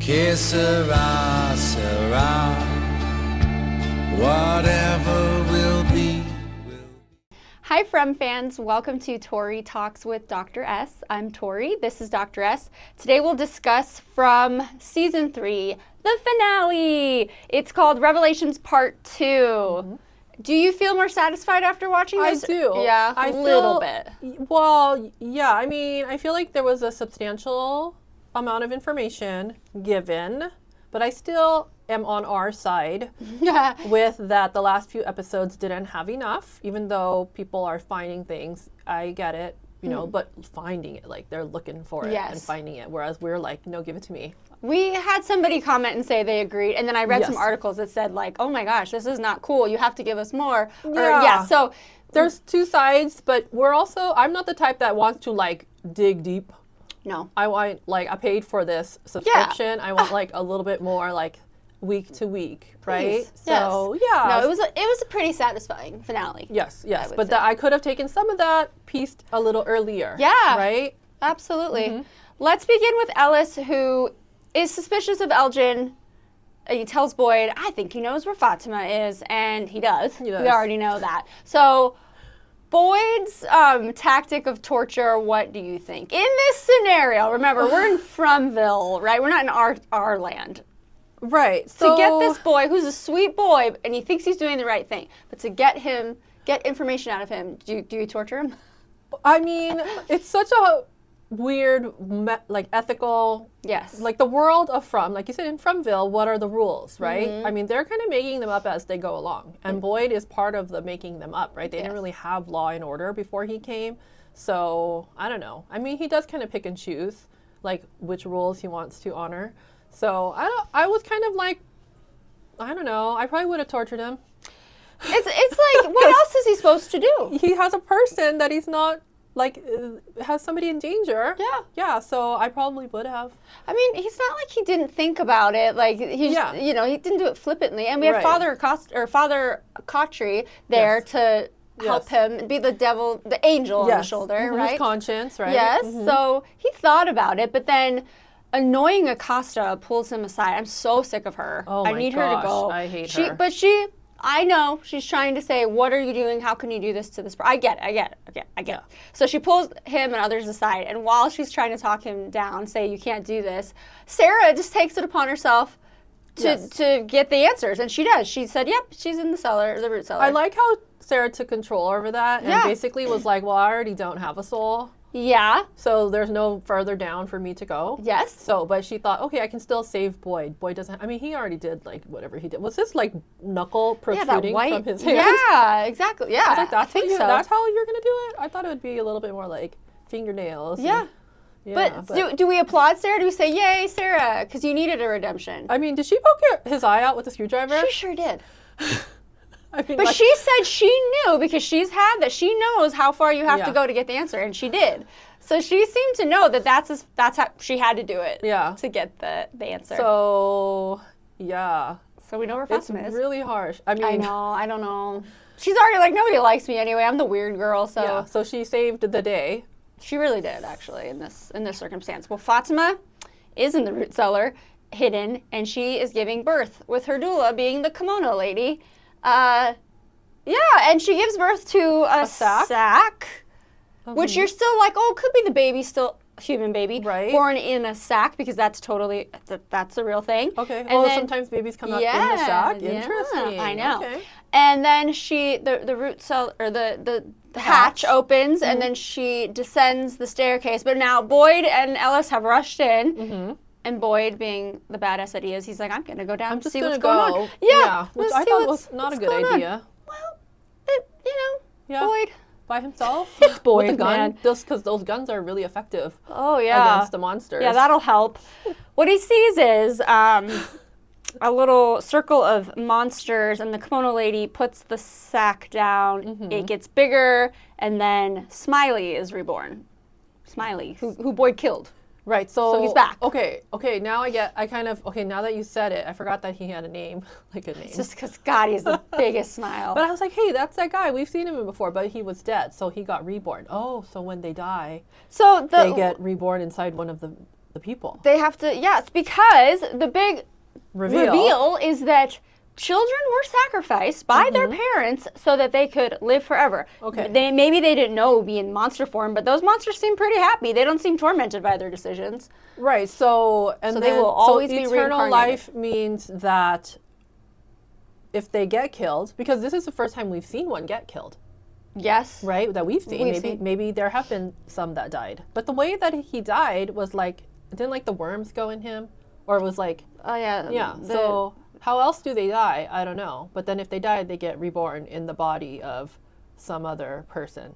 Que sera, sera. Whatever will be, will be. Hi, From fans. Welcome to Tori Talks with Dr. S. I'm Tori. This is Dr. S. Today we'll discuss from Season 3, the finale. It's called Revelations Part 2. Mm-hmm. Do you feel more satisfied after watching this? I do. Yeah, a little bit. Well, yeah. I mean, I feel like there was a substantial amount of information given, but I still am on our side with that the last few episodes didn't have enough, even though people are finding things. I get it, you know, but finding it, like they're looking for it and finding it, whereas we're like, no, give it to me. We had somebody comment and say they agreed, and then I read some articles that said like, oh my gosh, this is not cool, you have to give us more. So there's two sides, but I'm not the type that wants to like dig deep. No. I want, like, I paid for this subscription. I want like a little bit more like week to week, right? Please. So No, it was a pretty satisfying finale. Yes, but I could have taken some of that pieced a little earlier. Yeah. Right? Absolutely. Mm-hmm. Let's begin with Ellis, who is suspicious of Elgin. He tells Boyd, I think he knows where Fatima is, and he does. We already know that. So Boyd's tactic of torture, what do you think? In this scenario, remember, we're in Fromville, right? We're not in our land. Right. So to get this boy, who's a sweet boy, and he thinks he's doing the right thing, but to get information out of him, do you torture him? I mean, it's such a weird, like, ethical, like the world of like you said, in Fromville, what are the rules, right? I mean, they're kind of making them up as they go along, and Boyd is part of the making them up, right? They didn't really have law and order before he came, so I don't know. I mean, he does kind of pick and choose, like, which rules he wants to honor. So I was kind of like, I don't know, I probably would have tortured him. It's like, what else is he supposed to do? He has a person that he's not, like, has somebody in danger. Yeah, so I probably would have. I mean, he's not like he didn't think about it. Like, he didn't do it flippantly. And we had Father Kotri there to help him, be the devil, the angel on the shoulder, right? His conscience, right? Yes, so he thought about it, but then annoying Acosta pulls him aside. I'm so sick of her. Oh my gosh, I need her to go. I hate her. But I know she's trying to say, what are you doing? How can you do this to this person? I get it. So she pulls him and others aside, and while she's trying to talk him down, say you can't do this, Sarah just takes it upon herself to get the answers, and she does. She said, yep, she's in the root cellar. I like how Sarah took control over that and basically was like, well, I already don't have a soul. Yeah. So there's no further down for me to go. Yes. So, but she thought, okay, I can still save Boyd. Boyd doesn't, I mean, he already did, like, whatever he did. Was this, like, knuckle protruding from his hand? Yeah, exactly. Yeah, I was like, that's how you're going to do it? I thought it would be a little bit more, like, fingernails. Yeah. But do we applaud Sarah? Do we say, yay, Sarah, because you needed a redemption? I mean, did she poke his eye out with a screwdriver? She sure did. I mean, but she said she knew because she's had that. She knows how far you have to go to get the answer, and she did. So she seemed to know that that's how she had to do it to get the answer. So, yeah. So we know where Fatima is. It's really harsh. I mean, I don't know. She's already like, nobody likes me anyway. I'm the weird girl. So yeah. So she saved the day. She really did, actually, in this circumstance. Well, Fatima is in the root cellar, hidden, and she is giving birth with her doula being the kimono lady. And she gives birth to a sack, which you're still like, oh, could be the baby, still a human baby, born in a sack, because that's the real thing. Okay. And then, sometimes babies come out in the sack. Interesting. Yeah, I know. Okay. And then the root cell, or the hatch opens, and then she descends the staircase. But now Boyd and Ellis have rushed in. And Boyd, being the badass that he is, he's like, I'm going to go down to see what's going on. Yeah. Which I thought was not a good idea. Well, Boyd. By himself? It's Boyd, with a gun? man. Because those guns are really effective. Oh, yeah. Against the monsters. Yeah, that'll help. What he sees is a little circle of monsters, and the kimono lady puts the sack down. It gets bigger, and then Smiley is reborn. Smiley, who Boyd killed. Right, so he's back. Okay, now now that you said it, I forgot that he had a name, like a name. It's just because, God, he has the biggest smile. But I was like, hey, that's that guy. We've seen him before, but he was dead, so he got reborn. Oh, so when they die, they get reborn inside one of the the people. They have to, yes, because the big reveal is that children were sacrificed by their parents so that they could live forever. Okay. Maybe they didn't know it would be in monster form, but those monsters seem pretty happy. They don't seem tormented by their decisions. Right. So they will always be eternal reincarnated. life means that if they get killed, because this is the first time we've seen one get killed, Yes. right? That we've seen. We've seen. Maybe there have been some that died, but the way that he died was like, didn't like the worms go in him, or it was like, Oh, yeah. yeah. So how else do they die? I don't know. But then if they die, they get reborn in the body of some other person.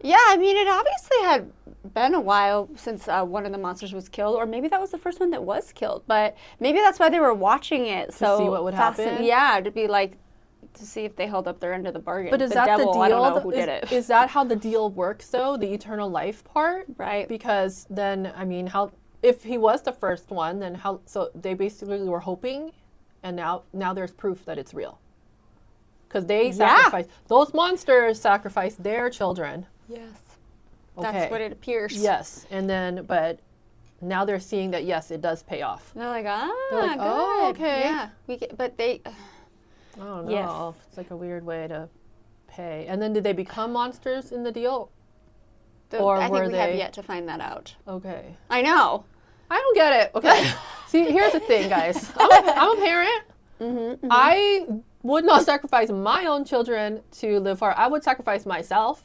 Yeah, I mean, it obviously had been a while since one of the monsters was killed, or maybe that was the first one that was killed. But maybe that's why they were watching it so see what would happen? Yeah, to be like, to see if they held up their end of the bargain. But is the that devil, the deal? I don't know who did it. Is that how the deal works, though? The eternal life part? Right. Because then, I mean, how if he was the first one, then how? So they basically were hoping, and now there's proof that it's real. Because they sacrificed those monsters, sacrificed their children. Yes. Okay. That's what it appears. Yes, and then but now they're seeing that yes, it does pay off. They're like, They're like, good. oh, okay. Yeah, but they. I don't know. Yes. It's like a weird way to pay. And then did they become monsters in the deal? Or I were think we have they- yet to find that out. Okay. I know. I don't get it. Okay. See, here's the thing, guys. I'm a parent. I would not sacrifice my own children to live forever. I would sacrifice myself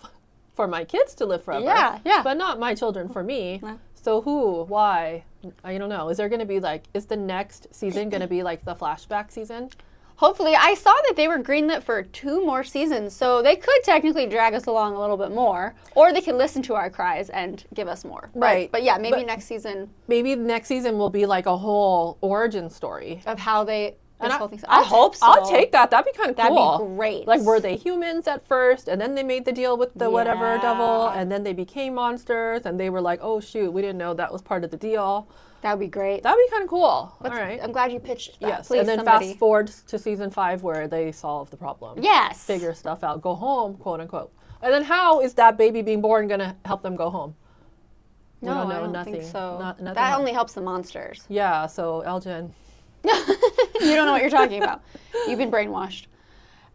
for my kids to live forever. Yeah, yeah. But not my children for me. No. So who? Why? I don't know. Is there going to be like, is the next season going to be like the flashback season? Hopefully, I saw that they were greenlit for 2 more seasons, so they could technically drag us along a little bit more, or they could listen to our cries and give us more. Right. But yeah, maybe But- next season Maybe next season will be like a whole origin story. of how they. And This whole thing. I hope so. I'll take that. That'd be kind of That'd be cool. great. Like, were they humans at first, and then they made the deal with the whatever Yeah. devil, and then they became monsters, and they were like, oh shoot, we didn't know that was part of the deal. That would be great. That'd be kind of cool. All right. I'm glad you pitched that. Yes. Please, And then somebody. fast forward to season 5 where they solve the problem. Yes. Figure stuff out. Go home, quote unquote. And then how is that baby being born going to help them go home? We No, don't know I don't nothing. think so. Nothing. That only helps the monsters. Yeah. So Elgin. You don't know what you're talking about. You've been brainwashed.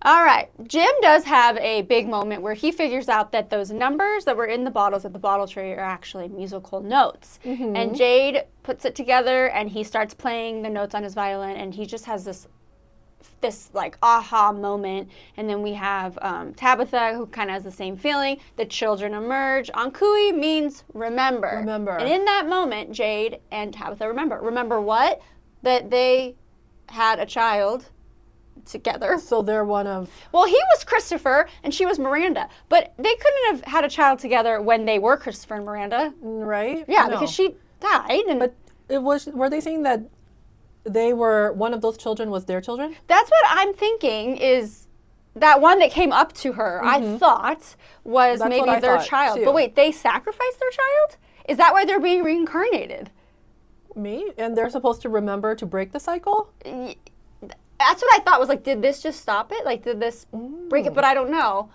All right. Jim does have a big moment where he figures out that those numbers that were in the bottles at the bottle tray are actually musical notes. And Jade puts it together and he starts playing the notes on his violin and he just has this like aha moment. And then we have Tabitha who kind of has the same feeling. The children emerge. Ankui means remember. Remember. And in that moment, Jade and Tabitha remember. Remember what? That they had a child together. So they're one of. Well, he was Christopher and she was Miranda, but they couldn't have had a child together when they were Christopher and Miranda. Right? Yeah, No. because she died, and But it was. Were they saying that they were one of those children was their children? that's what I'm thinking is that one that came up to her. I thought was That's maybe what I their thought, child. too. But wait, they sacrificed their child? Is that why they're being reincarnated? Me? And they're supposed to remember to break the cycle? That's what I thought. Was like, did this just stop it? Like, did this break it? But I don't know.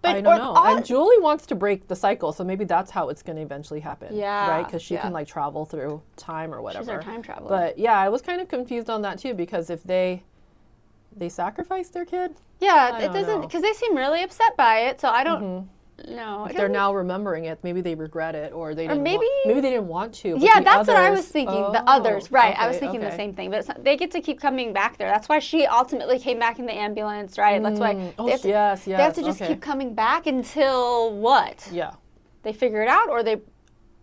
But I don't or know. all- And Julie wants to break the cycle, so maybe that's how it's going to eventually happen. Yeah, Right? Because she yeah. can like travel through time or whatever. She's our time traveler. But yeah, I was kind of confused on that too because if they sacrifice their kid, yeah, I it don't doesn't know. because they seem really upset by it. So I don't know. if It they're doesn't- now remembering it, maybe they regret it or they didn't maybe- maybe they didn't want to. but Yeah, the that's what I others- was thinking. The Oh, others, right? I was okay, thinking the okay. same thing. But it's not, they get to keep coming back there. That's why she ultimately came back in the ambulance, right? That's why. Oh, they have to, yes, They have to yes, just okay. keep coming back until what? Yeah. They figure it out, or they.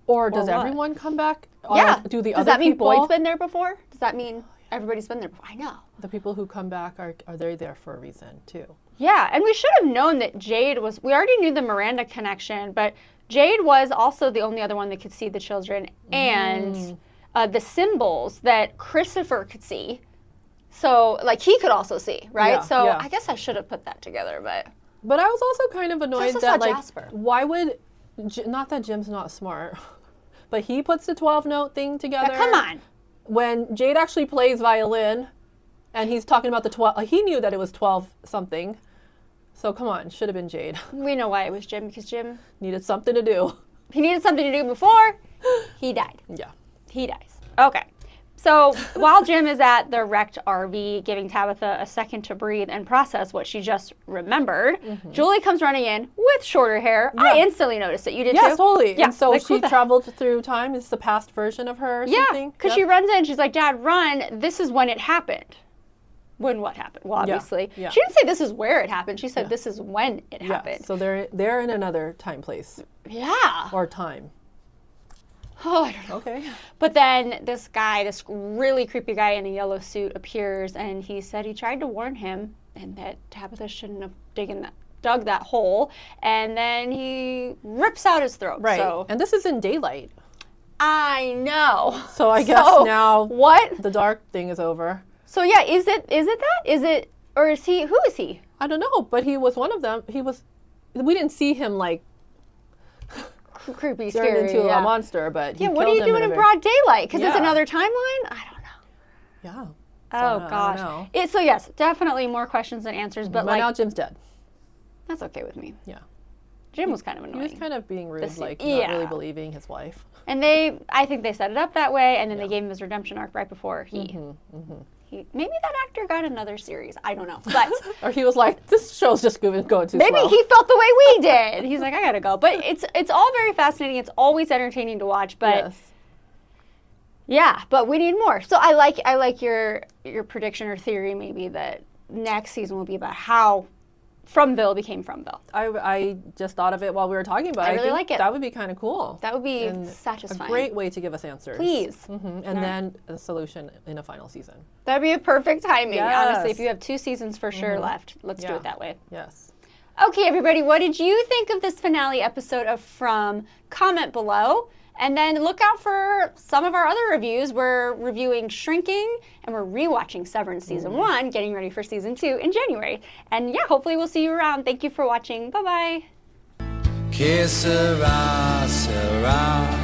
Or does what? everyone come back? Or Yeah. Do the Does other that mean people? Boyd's been there before? Does that mean everybody's been there before? I know. The people who come back are they there for a reason too? Yeah, and we should have known that Jade was. We already knew the Miranda connection, but Jade was also the only other one that could see the children and the symbols that Christopher could see. So, like, he could also see, right? Yeah, so, yeah. I guess I should have put that together, but But I was also kind of annoyed also that saw like Jasper. why would not that Jim's not smart, but he puts the 12 note thing together. come on. When Jade actually plays violin, and he's talking about the 12, he knew that it was 12 something. So come on, should have been Jade. We know why it was Jim, because Jim, Needed something to do. he needed something to do before he died. Yeah. He dies. Okay. So while Jim is at the wrecked RV giving Tabitha a second to breathe and process what she just remembered, Julie comes running in with shorter hair. Yeah. I instantly noticed it. You did too? Yes, totally. Yeah. And so she traveled through time. It's the past version of her or something? Yeah, because she runs in. She's like, Dad, run. This is when it happened. When what happened? Well, obviously. Yeah. She didn't say this is where it happened. She said this is when it happened. So they're in another time place. Yeah. Or time. Oh, I don't know. Okay. But then this guy, this really creepy guy in a yellow suit appears, and he said he tried to warn him and that Tabitha shouldn't have dug that hole, and then he rips out his throat. Right. So. And this is in daylight. I know. So I guess now what? The dark thing is over. So yeah, is it that? Is it, or is he, who is he? I don't know, but he was one of them. We didn't see him like creepy, turned scary, into a monster, but he what are you doing in broad daylight? Because it's another timeline? I don't know. Yeah. Oh gosh. So yes, definitely more questions than answers, but now Jim's dead. That's okay with me. Yeah. Jim was kind of annoying. He was kind of being rude, not really believing his wife. And I think they set it up that way, and then they gave him his redemption arc right before maybe that actor got another series. I don't know. But or he was like, this show's just going too slow. Maybe he felt the way we did. He's like, I gotta go. But it's all very fascinating. It's always entertaining to watch. But yeah, but we need more. So I like your prediction or theory maybe that next season will be about how Fromville became Fromville. I just thought of it while we were talking about it. I really like it. That would be kind of cool. That would be satisfying. A great way to give us answers. Please. And then a solution in a final season. That would be a perfect timing, yes. honestly. If you have 2 seasons for sure left, let's do it that way. Yes. Okay, everybody, what did you think of this finale episode of From? Comment below. And then look out for some of our other reviews. We're reviewing Shrinking, and we're rewatching Severance Season 1, getting ready for Season 2 in January. And yeah, hopefully we'll see you around. Thank you for watching. Bye-bye. Que sera, sera.